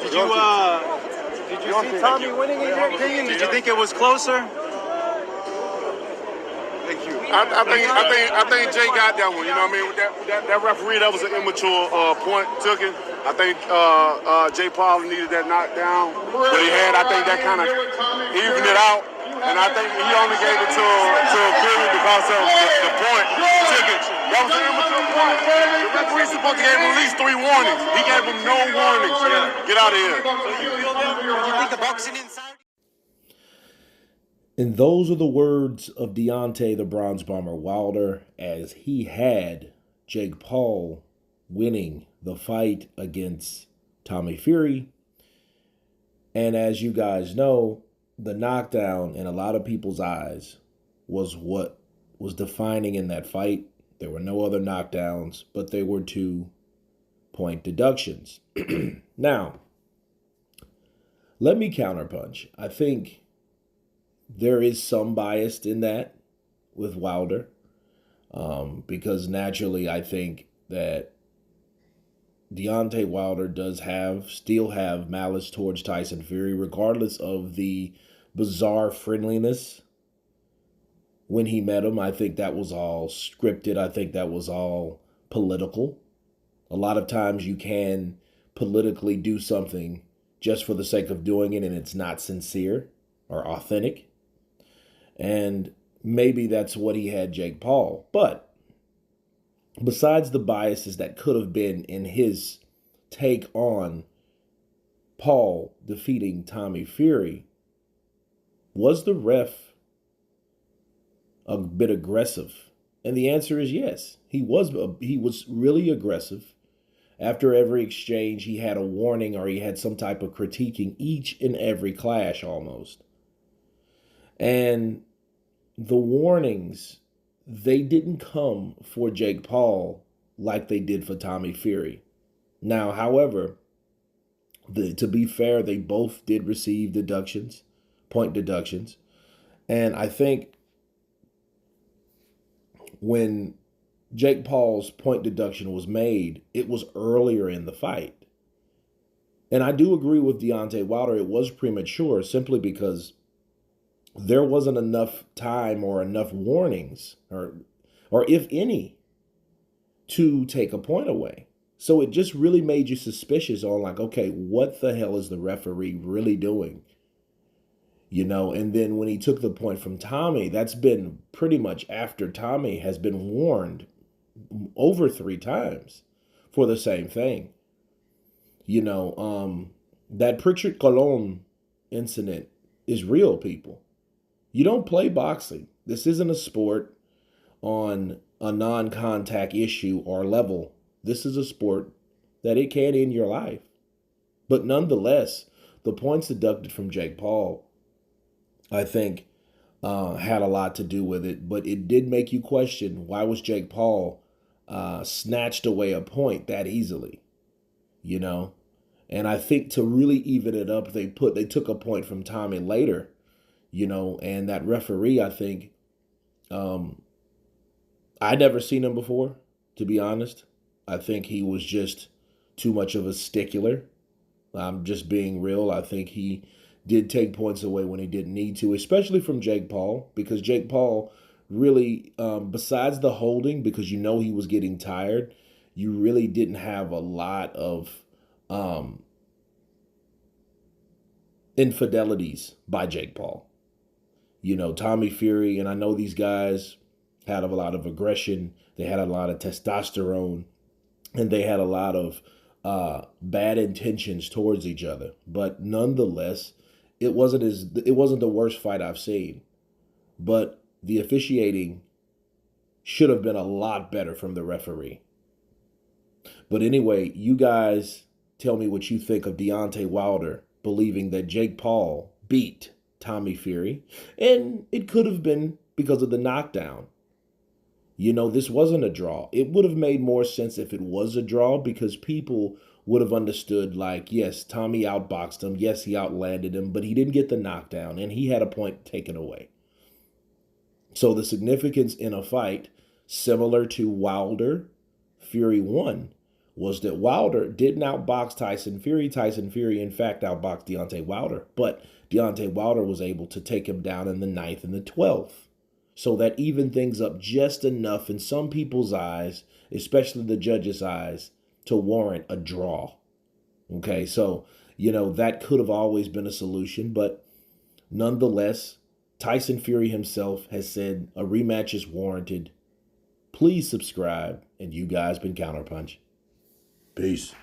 Did you see Tommy winning in your opinion? Did you think it was closer? Thank you. I think Jay got that one. You know what I mean? That referee, that was an immature point, took it. I think Jay Paul needed that knockdown. But he had, I think that kind of evened it out. And I think he only gave it to Fury because of the point ticket. That was an immature point. The referee's supposed to give him at least 3 warnings. He gave him no warnings. Get out of here. You think the boxing inside? And those are the words of Deontay the Bronze Bomber Wilder as he had Jake Paul winning the fight against Tommy Fury. And as you guys know, the knockdown in a lot of people's eyes was what was defining in that fight. There were no other knockdowns, but there were 2-point deductions. Now, let me counterpunch. I think there is some bias in that with Wilder, because naturally I think that Deontay Wilder does still have malice towards Tyson Fury, regardless of the bizarre friendliness when he met him. I think that was all scripted. I think that was all political. A lot of times you can politically do something just for the sake of doing it, and it's not sincere or authentic. And maybe that's what he had Jake Paul. But besides the biases that could have been in his take on Paul defeating Tommy Fury, was the ref a bit aggressive? And the answer is yes. He was really aggressive. After every exchange, he had a warning or he had some type of critiquing each and every clash almost. And the warnings, they didn't come for Jake Paul like they did for Tommy Fury. Now, however, to be fair, they both did receive deductions, point deductions. And I think when Jake Paul's point deduction was made, it was earlier in the fight. And I do agree with Deontay Wilder, it was premature simply because there wasn't enough time or enough warnings, or if any, to take a point away. So it just really made you suspicious on like, okay, what the hell is the referee really doing? You know, and then when he took the point from Tommy, that's been pretty much after Tommy has been warned over 3 times for the same thing. You know, that Pritchard Colon incident is real, people. You don't play boxing. This isn't a sport on a non-contact issue or level. This is a sport that it can end your life. But nonetheless, the points deducted from Jake Paul, I think, had a lot to do with it. But it did make you question, why was Jake Paul snatched away a point that easily? You know? And I think to really even it up, they took a point from Tommy later. You know, and that referee, I think, I'd never seen him before, to be honest. I think he was just too much of a stickler. I'm just being real. I think he did take points away when he didn't need to, especially from Jake Paul, because Jake Paul really, besides the holding, because you know he was getting tired, you really didn't have a lot of infidelities by Jake Paul. You know, Tommy Fury, and I know these guys had a lot of aggression. They had a lot of testosterone, and they had a lot of bad intentions towards each other. But nonetheless, it wasn't the worst fight I've seen. But the officiating should have been a lot better from the referee. But anyway, you guys tell me what you think of Deontay Wilder believing that Jake Paul beat Tommy Fury, and it could have been because of the knockdown. You know, this wasn't a draw. It would have made more sense if it was a draw, because people would have understood, like, yes, Tommy outboxed him. Yes, he outlanded him, but he didn't get the knockdown, and he had a point taken away. So the significance in a fight, similar to Wilder, Fury won, was that Wilder didn't outbox Tyson Fury. Tyson Fury, in fact, outboxed Deontay Wilder, but Deontay Wilder was able to take him down in the 9th and the 12th. So that evened things up just enough in some people's eyes, especially the judges' eyes, to warrant a draw. Okay, so, that could have always been a solution, but nonetheless, Tyson Fury himself has said a rematch is warranted. Please subscribe, and you guys been Counterpunch. Peace.